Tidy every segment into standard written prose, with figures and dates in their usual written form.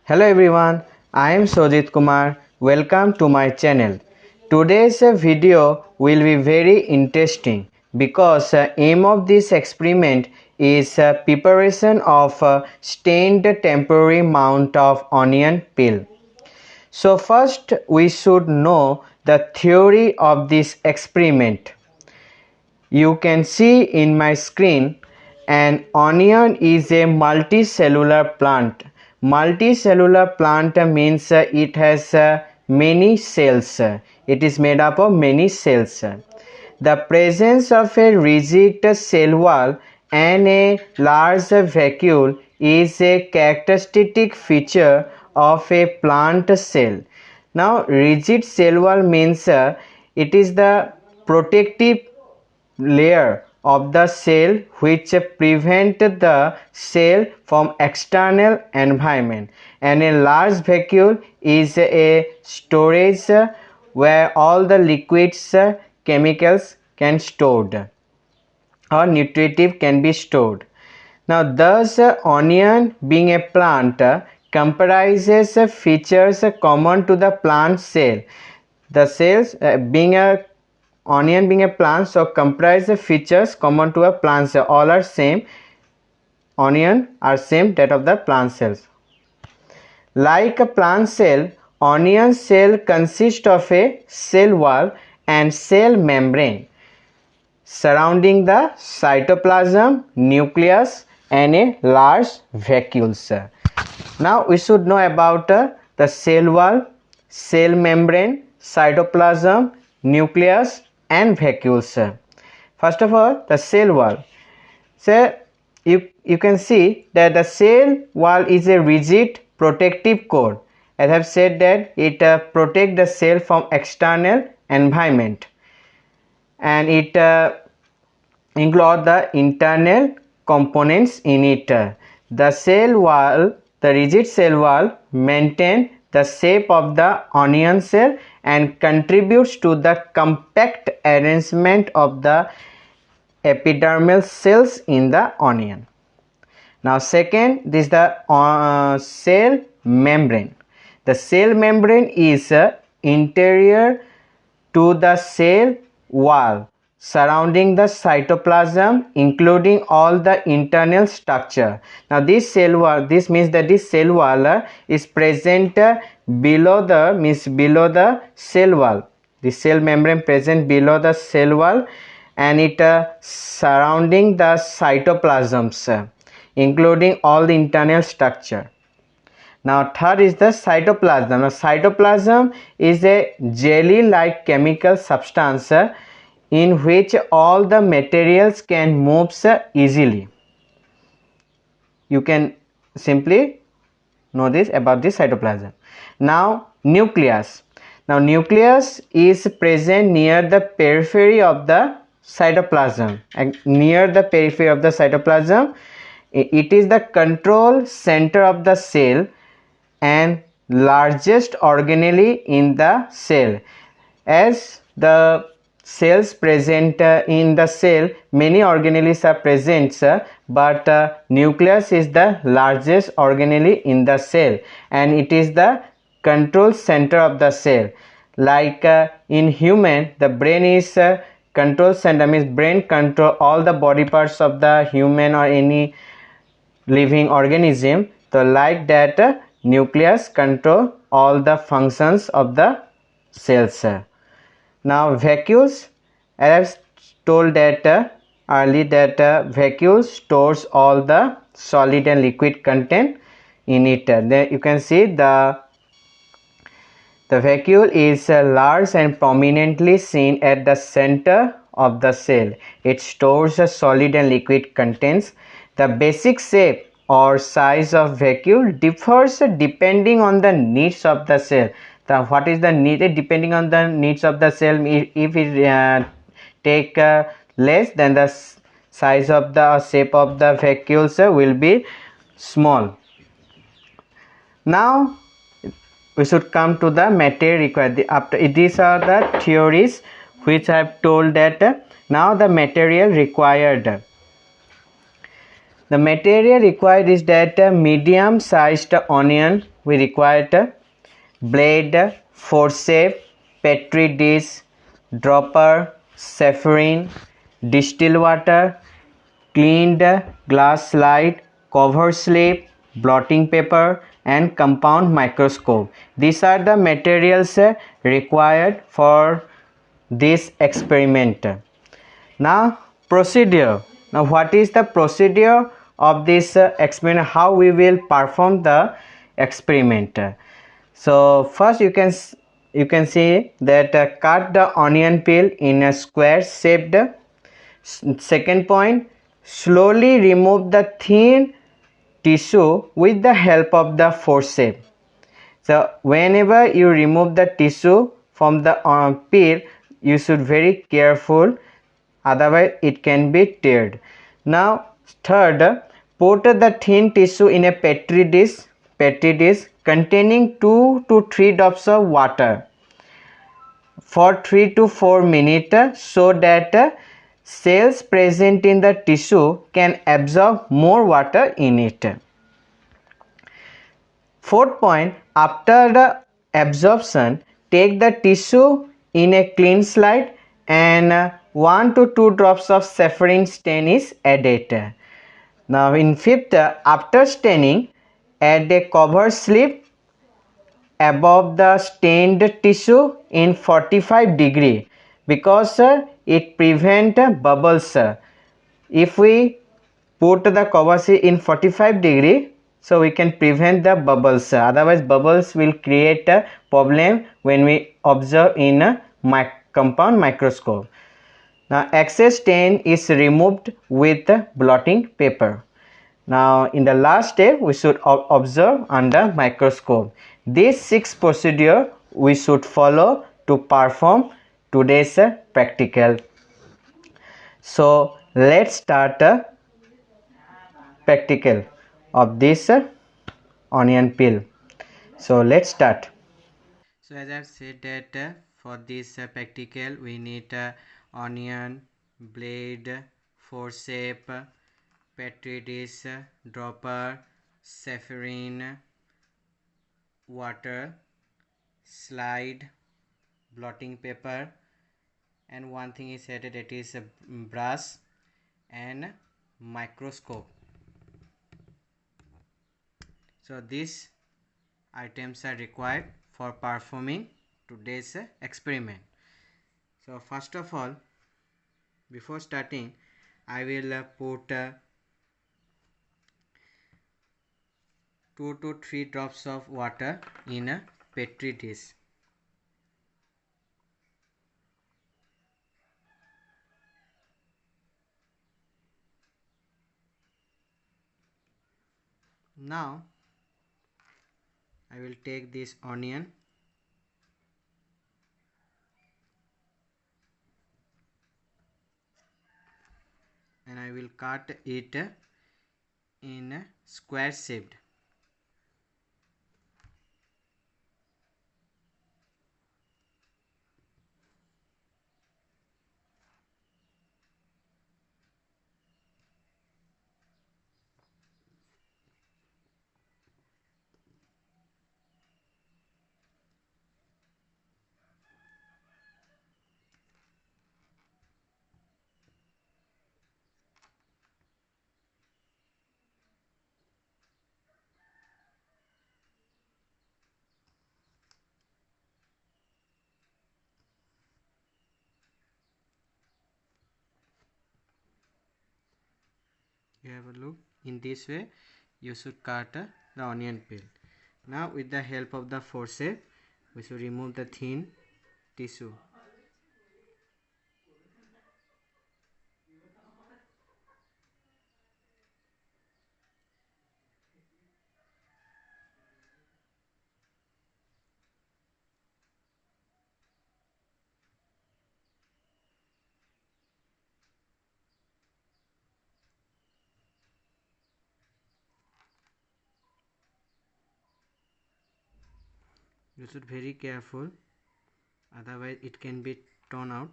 Hello everyone, I am Soujit Kumar. Welcome to my channel. Today's video will be very interesting because aim of this experiment is preparation of stained temporary mount of onion peel. So first we should know the theory of this experiment. You can see in my screen an onion is a multicellular plant. Multicellular plant means it has many cells. It is made up of many cells. The presence of a rigid cell wall and a large vacuole is a characteristic feature of a plant cell. Now, rigid cell wall means it is the protective layer of the cell which prevent the cell from external environment, and a large vacuole is a storage where all the liquids, chemicals can stored or nutritive can be stored. Now thus onion being a plant comprises features common to the plant cell. The cells being a onion being a plant, so comprise the features common to a plant cell. All are same. Onion are same that of the plant cells. Like a plant cell, onion cell consists of a cell wall and cell membrane surrounding the cytoplasm, nucleus, and a large vacuole. Now we should know about the cell wall, cell membrane, cytoplasm, nucleus, and vacuoles. First of all, the cell wall. So you can see that the cell wall is a rigid protective core. As I have said that it protects the cell from external environment, and it includes the internal components in it. The cell wall, the rigid cell wall, maintains the shape of the onion cell and contributes to the compact arrangement of the epidermal cells in the onion. Now second, this is the cell membrane. The cell membrane is interior to the cell wall surrounding the cytoplasm, including all the internal structure. Now this cell wall, this means that this cell wall is present below the cell wall. The cell membrane present below the cell wall, and it surrounding the cytoplasms, including all the internal structure. Now third is the cytoplasm. Now cytoplasm is a jelly-like chemical substance in which all the materials can move easily. You can simply know this about the cytoplasm. Now nucleus. Now nucleus is present near the periphery of the cytoplasm. And near the periphery of the cytoplasm, it is the control center of the cell and largest organelle in the cell. As the cells present in the cell, many organelles are present, but nucleus is the largest organelle in the cell, and it is the control center of the cell. Like in human, the brain is control center, means brain control all the body parts of the human or any living organism. So like that, nucleus control all the functions of the cells. Now vacuoles, as I told that earlier, that vacuole stores all the solid and liquid content in it. Then you can see the vacuole is large and prominently seen at the center of the cell. It stores solid and liquid contents. The basic shape or size of vacuole differs depending on the needs of the cell. What is the need? Depending on the needs of the cell, if it take less, then the size of the shape of the vacuoles will be small. Now we should come to the material required. After these are the theories which I have told that. Now the material required. The material required is that medium sized onion we required blade, forceps, petri dish, dropper, saffron, distilled water, cleaned glass slide, cover slip, blotting paper, and compound microscope. These are the materials required for this experiment. Now procedure. Now what is the procedure of this experiment? How we will perform the experiment? So first you can see that cut the onion peel in a square shaped. Second point, slowly remove the thin tissue with the help of the forceps. So whenever you remove the tissue from the peel, you should very careful, otherwise it can be teared. Now third, put the thin tissue in a petri dish containing 2 to 3 drops of water for 3 to 4 minutes so that cells present in the tissue can absorb more water in it. Fourth point, after the absorption, take the tissue in a clean slide and 1 to 2 drops of saffron stain is added. Now in fifth, after staining, add a cover slip above the stained tissue in 45 degree because it prevent bubbles. If we put the cover slip in 45 degree, so we can prevent the bubbles, otherwise bubbles will create a problem when we observe in a compound microscope. Now excess stain is removed with blotting paper. Now in the last step we should observe under microscope. These 6 procedure we should follow to perform today's practical. So let's start practical of this onion peel. So let's start. So as I've said that for this practical we need onion, blade, forceps, petri dish, dropper, saffron, water, slide, blotting paper, and one thing is added, that is a brush and microscope. So these items are required for performing today's experiment. So first of all, before starting, I will put 2 to 3 drops of water in a petri dish. Now I will take this onion and I will cut it in square shaped. You have a look, in this way you should cut the onion peel. Now with the help of the forceps we should remove the thin tissue. You should be very careful, otherwise it can be torn out.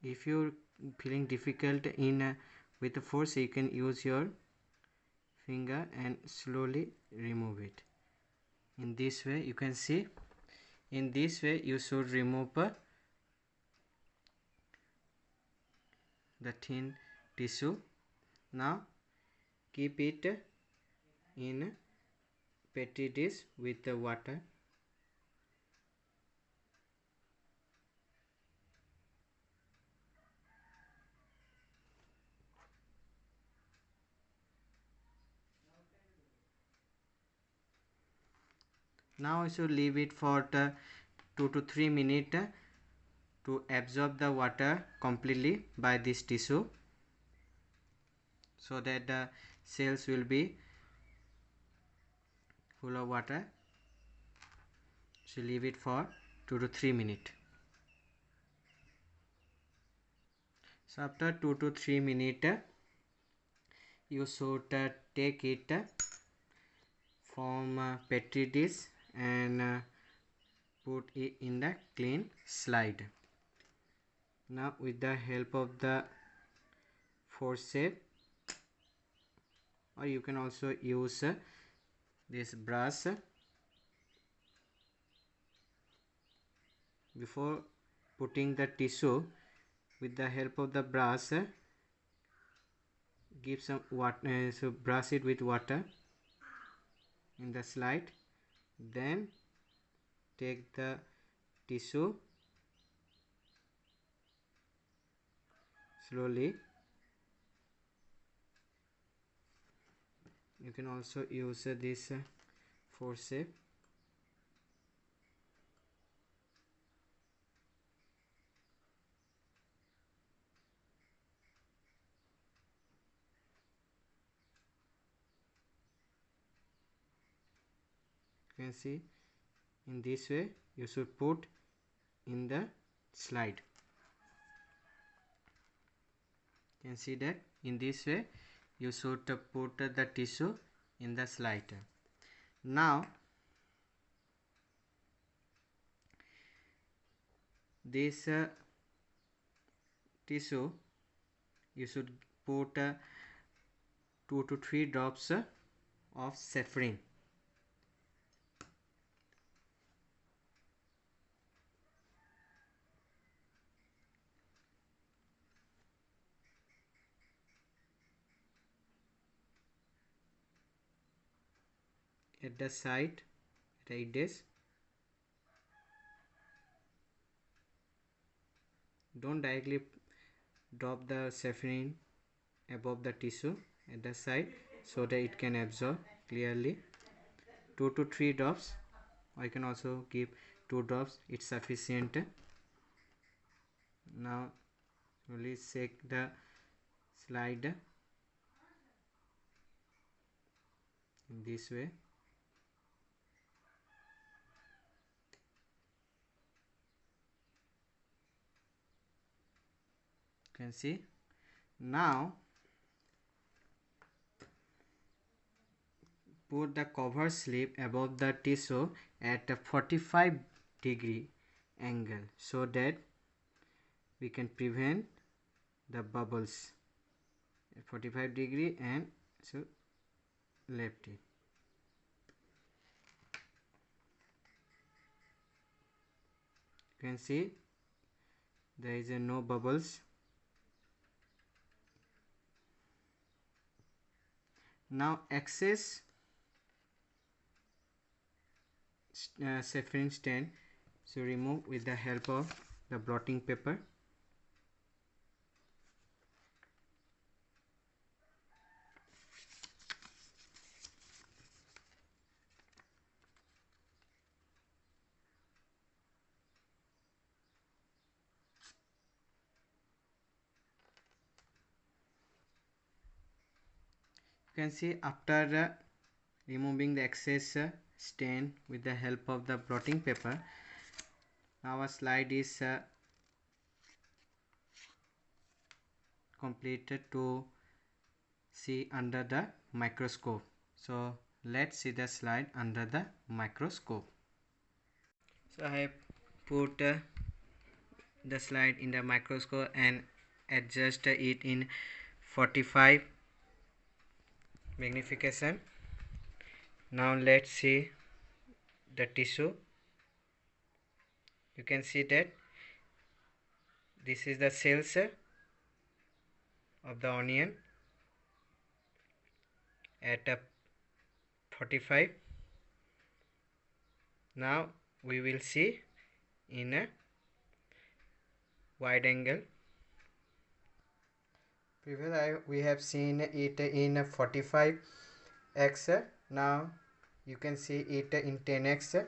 If you're feeling difficult in with the force, you can use your finger and slowly remove it. In this way you can see, in this way you should remove the thin tissue. Now keep it in petri dish with the water. Now we should leave it for 2 to 3 minutes to absorb the water completely by this tissue, so that the cells will be full of water. So leave it for 2 to 3 minutes. So after 2 to 3 minutes you should take it from petri dish and put it in the clean slide. Now with the help of the forceps, or you can also use this brush, before putting the tissue, with the help of the brush give some water, so brush it with water in the slide, then take the tissue slowly. You can also use this forceps. You can see, in this way you should put in the slide. You can see that in this way you should put the tissue in the slide. Now this tissue you should put 2 to 3 drops of saffron. At the side, like this. Don't directly drop the saffron above the tissue, at the side, so that it can absorb clearly. 2 to 3 drops, or you can also give 2 drops, it's sufficient. Now slowly shake the slide in this way. You can see. Now put the cover slip above the tissue at a 45-degree angle, so that we can prevent the bubbles at 45-degree, and so left it. You can see there is no bubbles. Now excess saffron stain, so remove with the help of the blotting paper. You can see after removing the excess stain with the help of the blotting paper, our slide is completed to see under the microscope. So let's see the slide under the microscope. So I have put the slide in the microscope and adjust it in 45 magnification. Now let's see the tissue. You can see that this is the cells of the onion at a 45. Now we will see in a wide angle. Previously we have seen it in 45x. Now you can see it in 10x.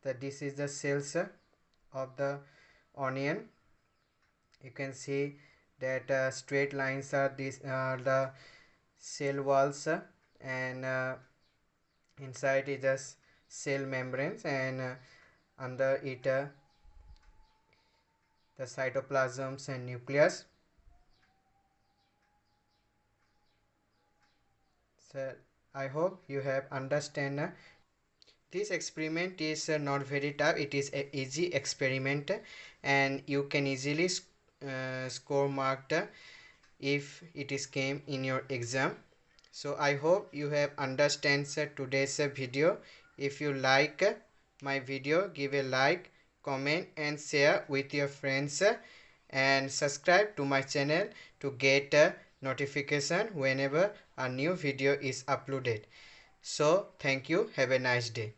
That this is the cells of the onion. You can see that straight lines are the cell walls, and inside is the cell membranes, and under it the cytoplasms and nucleus. So I hope you have understand. This experiment is not very tough. It is a easy experiment, and you can easily score marked if it is came in your exam. So I hope you have understand today's video. If you like my video, give a like, comment and share with your friends, and subscribe to my channel to get a notification whenever a new video is uploaded. So thank you. Have a nice day.